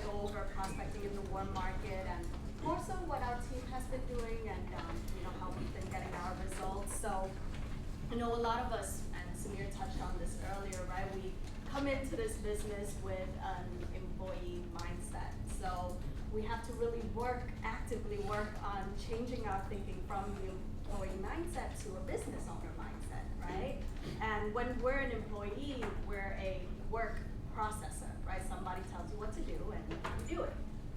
go over prospecting in the warm market and more so what our team has been doing and how we've been getting our results. So I know a lot of us, and Samir touched on this earlier, right? We come into this business with an employee mindset. So we have to really actively work on changing our thinking from the employee mindset to a business owner mindset, right? And when we're an employee, we're a work processor, right? Somebody tells you what to do and you do it.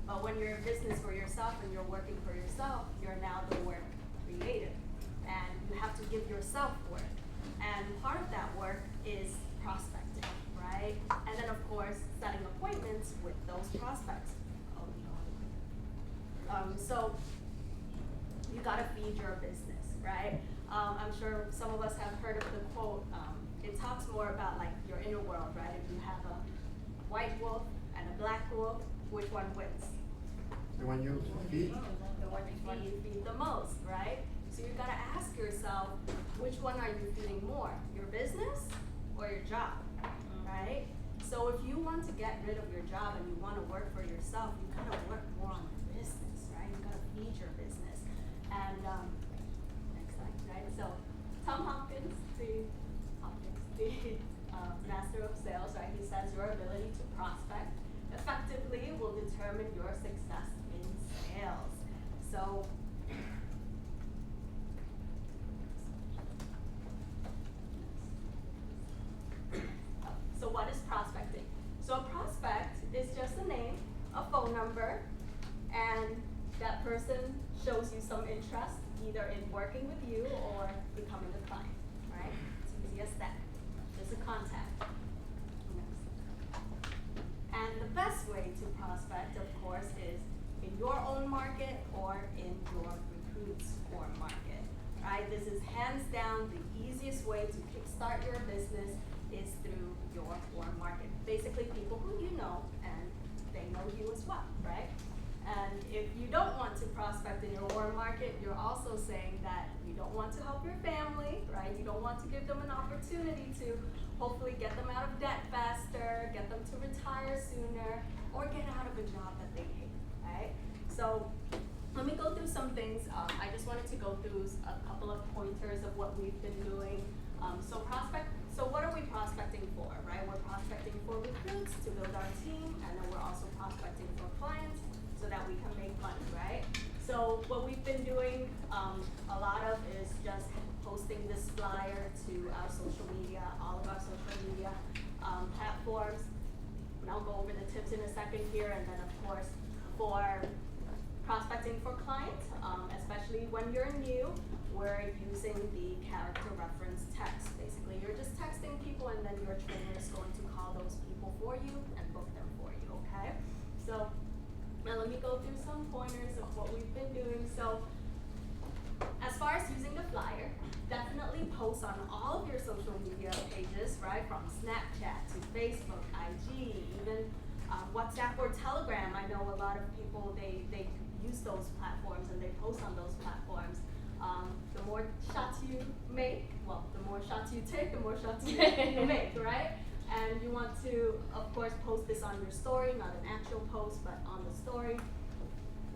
But when you're in business for yourself and you're working for yourself, you're now the work creator. And you have to give yourself work. And part of that work is prospecting, right? And then of course, setting appointments with those prospects. So you gotta feed your business, right? I'm sure some of us have heard of the quote, it talks more about like your inner world, right? If you have a white wolf and a black wolf, which one wins? The one you feed? The one you feed the most, right? So you gotta ask yourself, which one are you feeding more? Your business or your job, right? So if you want to get rid of your job and you wanna work for yourself, you gotta work more on your business, right? You gotta feed your business. And next slide, right? So Tom Hopkins, the master of sales, right? He says your ability to prospect effectively will determine your success in sales. So what is prospecting? So a prospect is just a name, a phone number, and that person shows you some interest either in working with you or becoming a client, right? It's easy as that. Just a contact. And the best way to prospect, of course, is in your own market or in your recruit's warm market, right? This is hands down the easiest way to kickstart your business is through your warm market. Basically, people who you know and they know you as well, right? And if you don't want to prospect in your warm market, you're also saying that you don't want to help your family, right? You don't want to give them an opportunity to hopefully get them out of debt faster, get them to retire sooner, or get out of a job that they hate, right? So let me go through some things. I just wanted to go through a couple of pointers of what we've been doing. So what are we prospecting for, right? We're prospecting for recruits to build our team, and then we're also prospecting for clients so that we can make money, right? So what we've been doing a lot of is just posting this flyer to our social media, all of our social media platforms. And I'll go over the tips in a second here, and then of course for prospecting for clients, especially when you're new, we're using the character reference text. Basically, you're just texting people and then your trainer is going to call those people for you and book them for you, okay? So now let me go through some pointers of what we've been doing. So as far as using the flyer, definitely post on all of your social media pages, right? From Snapchat to Facebook, IG, even WhatsApp or Telegram. I know a lot of people, they use those platforms and they post on those platforms. The more shots you make, well, the more shots you take, the more shots you make, right? And you want to, of course, post this on your story, not an actual post, but on the story.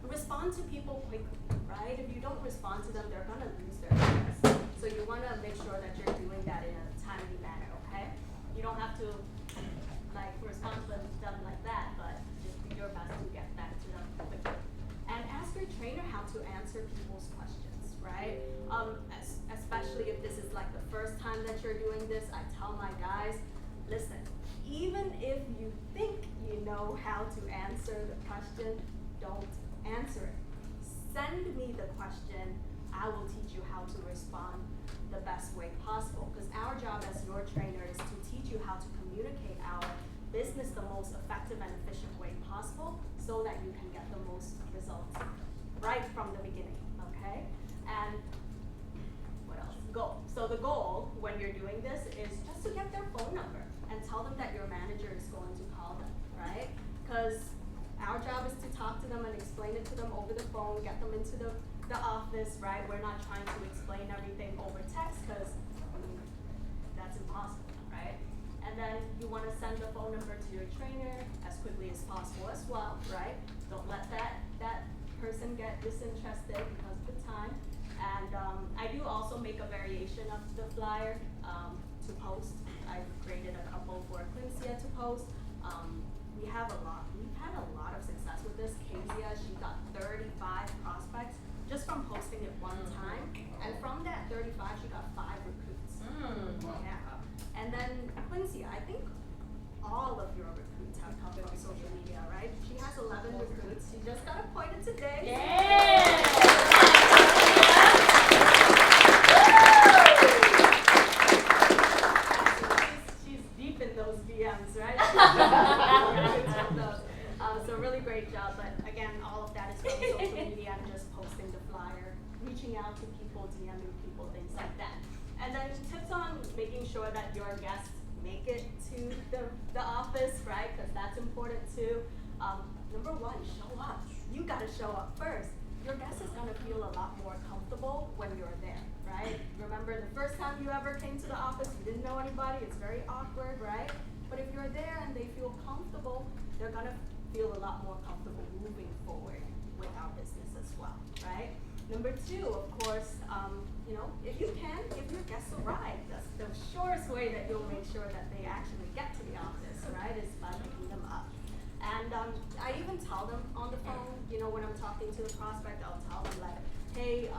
Respond to people quickly, right? If you don't respond to them, they're gonna lose their interest. So you wanna make sure that you're doing that in a timely manner, okay? You don't have to respond to them like that, but just do your best to get back to them quickly. And ask your trainer how to answer people's questions, right? Especially if this is like the first time that you're doing this, I tell my guys, listen, even if you think you know how to answer the question, don't answer it. Send me the question, I will teach you how to respond the best way possible. Because our job as your trainer is to teach you how to communicate our business the most effective and efficient way possible so that you can get the most results right from the beginning, okay? And what else? Goal. So the goal when you're doing this is just to get their phone number and tell them that your manager is going to call them, right? Because our job is to talk to them and explain it to them over the phone, get them into the office, right? We're not trying to explain everything over text because that's impossible, right? And then you wanna send the phone number to your trainer as quickly as possible as well, right? Don't let that person get disinterested because of the time. And I do also make a variation of the flyer to post. I've created a couple for Quincy to post. We've had a lot of success with this. Kezia, she got 35 prospects just from posting it one time. And from that 35, she got 5 recruits. Yeah. And then Quincy, I think all of your recruits have come from social media, right? She has 11 recruits. She just got appointed today. She's deep in those DMs, right? So really great job. But again, all of that is from social media and just posting the flyer, reaching out to people, DMing people, things like that. And then tips on making sure that your guests make it to the office, right? Because that's important too. Number 1, show up. You gotta show up first. Your guest is gonna feel a lot more comfortable when you're there, right? Remember the first time you ever came to the office, you didn't know anybody, it's very awkward, right? But if you're there and they feel comfortable, they're gonna feel a lot more comfortable moving forward with our business as well, right? Number 2, of course, if you can, give your guests a ride. That's the surest way that you'll make sure that they actually get to the office, right? Is by picking them up. And I even tell them on the phone, when I'm talking to the prospect, I'll tell them like, hey,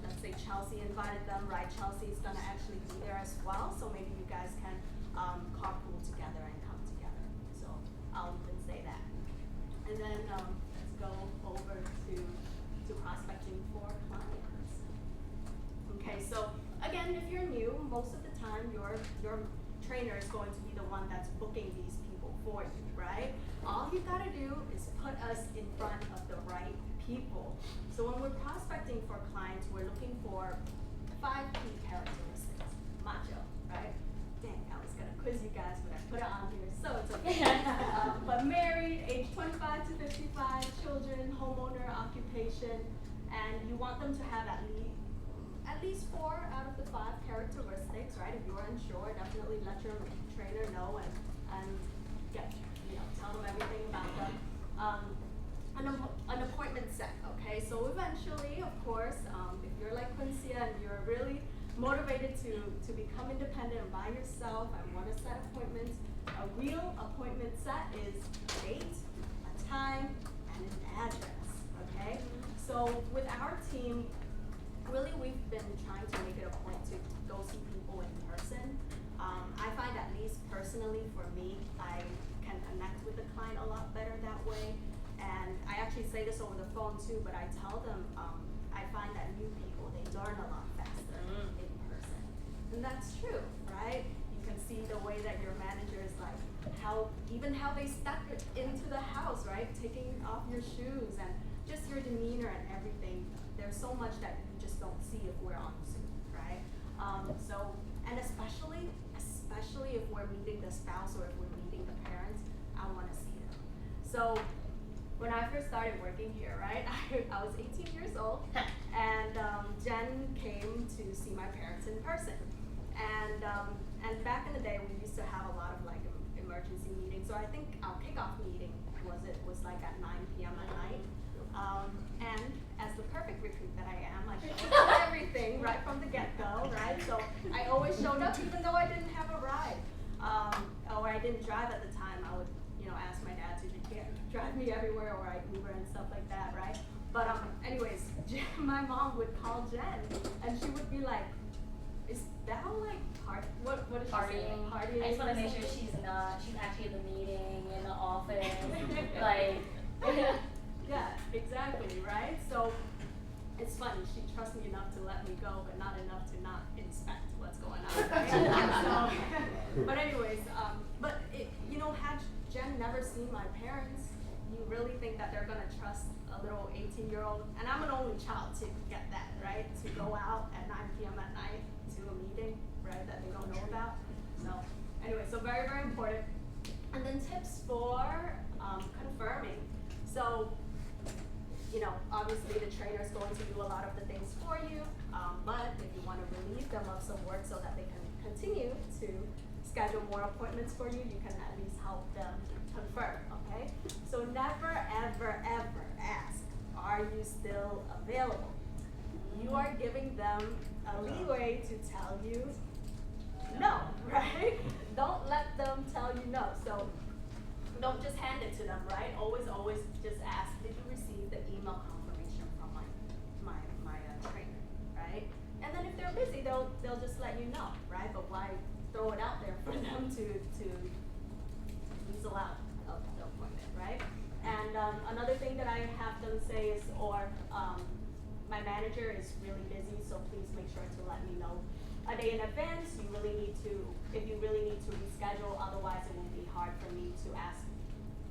let's say Chelsea invited them, right? Chelsea's gonna actually be there as well, so maybe you guys can carpool together and come together. So I'll even say that. And then let's go over to prospecting for clients. Okay, so again, if you're new, most of the time your trainer is going to be the one that's booking these people for you, right? All you gotta do is put us in front of the right people. So when we're prospecting for clients, we're looking for 5 key characteristics. Macho, right? Dang, I was gonna quiz you guys, but I put it on here, so it's okay. But married, age 25 to 55, children, homeowner, occupation, and you want them to have at least 4 out of the 5 characteristics, right? If you're unsure, definitely let your trainer know and tell them everything about them. An appointment set, okay? So eventually, of course, if you're like Quincy and you're really motivated to become independent by yourself and want to set appointments, a real appointment set is a date, a time, and an address, okay? So with our team, really we've been trying to make it a point to go see people in person. I find, at least personally for me, I can connect with the client a lot better that way. And I actually say this over the phone too, but I tell them I find that new people, they learn a lot faster in person. And that's true, right? You can see the way that your manager is like, how they step into the house, right? Taking off your shoes and just your demeanor and everything. There's so much that you just don't see if we're on Zoom, right? And especially if we're meeting the spouse or if we're meeting the parents, I want to see them. So when I first started working here, right, I was 18 years old, and Jen came to see my parents in person. And back in the day, we used to have a lot of like emergency meetings. So I think our kickoff meeting was like at 9 p.m. at night. And as the perfect recruit that I am, I showed up everything right from the get-go, right? So I always showed up even though I didn't have a ride. Or I didn't drive at the time. I would, ask my dad to drive me everywhere, or I'd Uber and stuff like that, right? But anyways, my mom would call Jen, and she would be like, "Is that like what is she saying? Partying?" I just want to make sure she's actually in the meeting, in the office, like. Yeah, exactly, right? So it's funny, she trusts me enough to let me go, but not enough to not inspect what's going on, right? But anyways, had Jen never seen my parents, you really think that they're gonna trust a little 18-year-old, and I'm an only child to get that, right? To go out at 9 p.m. at night to a meeting, right, that they don't know about. So anyway, so very, very important. And then tips for confirming. So, obviously the trainer is going to do a lot of the things for you, but if you want to relieve them of some work so that they can continue to schedule more appointments for you, you can at least help them confirm, okay? So never, ever, ever ask, are you still available? You are giving them a leeway to tell you no, right? Don't let them tell you no. So don't just hand it to them, right? Always just ask, did you receive the email confirmation from my trainer, right? And then if they're busy, they'll just let you know, right? But why throw it out there for them to weasel out of the appointment, right? And another thing that I have them say is, my manager is really busy, so please make sure to let me know a day in advance. If you really need to reschedule, otherwise it will be hard for me to ask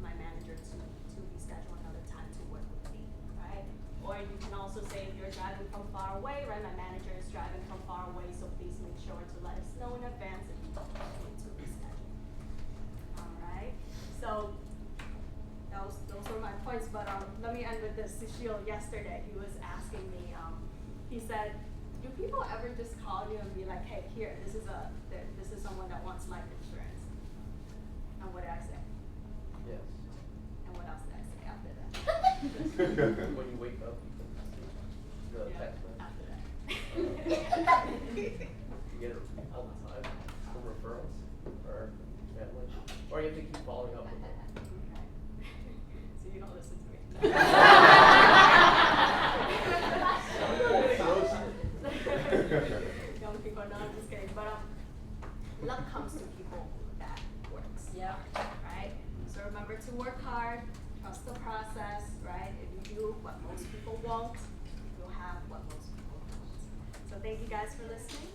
my manager to reschedule another time to work with me, right? Or you can also say if you're driving from far away, right? My manager is driving from far away, so please make sure to let us know in advance if you need to reschedule. All right. So those were my points, but let me end with this. Sushil yesterday, he was asking me, he said, do people ever just call you and be like, hey, here, this is someone that wants life insurance? And what did I say? Yes. And what else did I say after that? When you wake up, you can see the Yeah, text message. after that. You get it all the time from referrals or family, or you have to keep following up with them. Okay. So you don't listen to me. Young people, no, I'm just kidding. But luck comes to people that works. Yeah. Right? So remember to work hard, trust the process, right? If you do what most people won't, you'll have what most people won't. So thank you guys for listening.